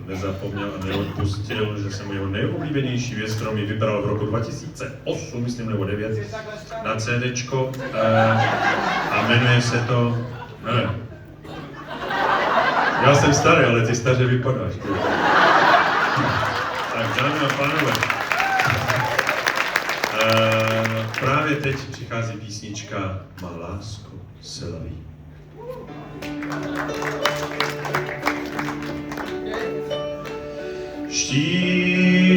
nezapomněl a neodpustil, že jsem jeho nejoblíbenější věc, kterou mi vybral v roku 2008, myslím, nebo 9, na CDčko a jmenuje se to... Ne. Já jsem starý, ale ty staře vypadáš. Tak, dámy a pánové, právě teď přichází písnička Má lásko se laví.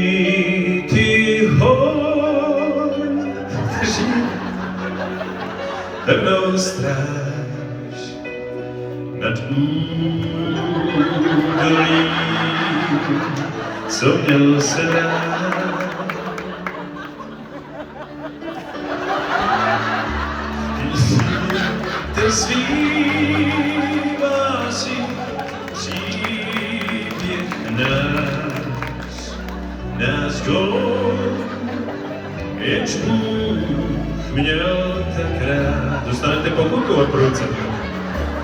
Štíty hor drží pevnou stráž nad údolím, co měl se dát. Ty zpívá si příběh nás dvou, jenž Bůh měl tak rád. Dostanete pokutu od producenta.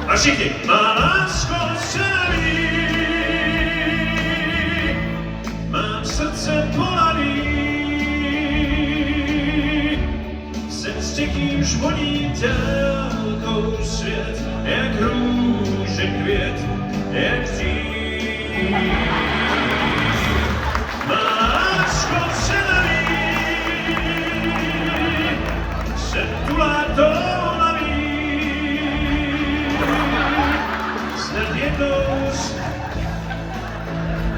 A všichni, má lásko se laví, mám srdce polaví, jsem s těkým žvoní dálkou svět, jak růže květ, jak dřív. Má lásko se laví, jsem tu látou laví, snad jednou.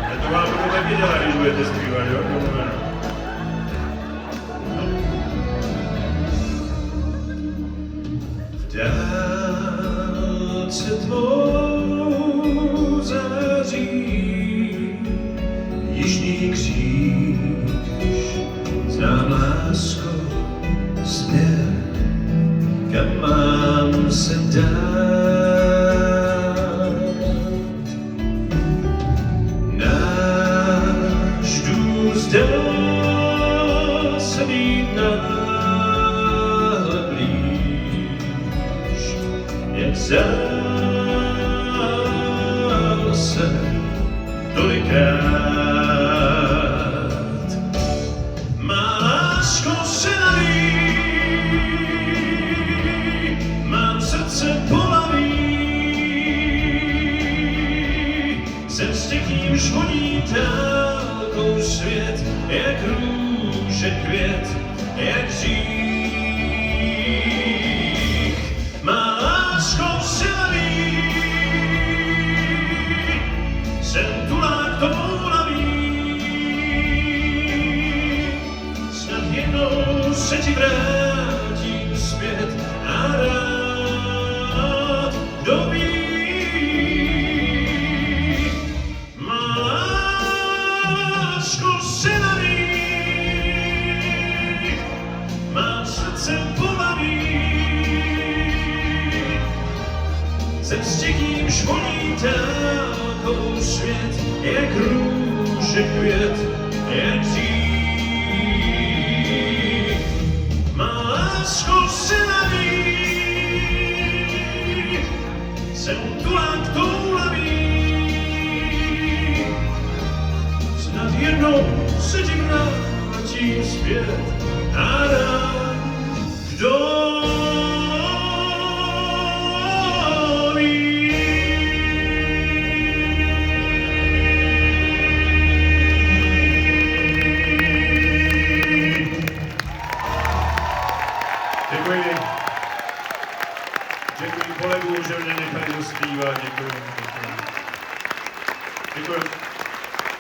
Já to vám budu taky dělat, když budete zpívat, jo? V dálce tvou září jižní kříž, znám lásko směr, kam mám se dát. Náš dům zdá se být náhle blíž, jak zase tolikrát. Má lásko se laví, mám srdce polaví, jsem s těkým žvoní dálkou svět, jak růže květ, jak dřív. Má lásko se laví, jsem tu látou laví, snad jednou se ti vrátím zpět a rád doví. Má lásko se laví, mám srdce polaví, jsem s těkým žvoní dálkou svět, jak růže květ, jak dřív. Má lásko se laví, jsem tu látou laví, snad jednou se ti vrátím zpět a rád, kdo Děkuji kolegům, že mě nechali dospívat. Děkuji.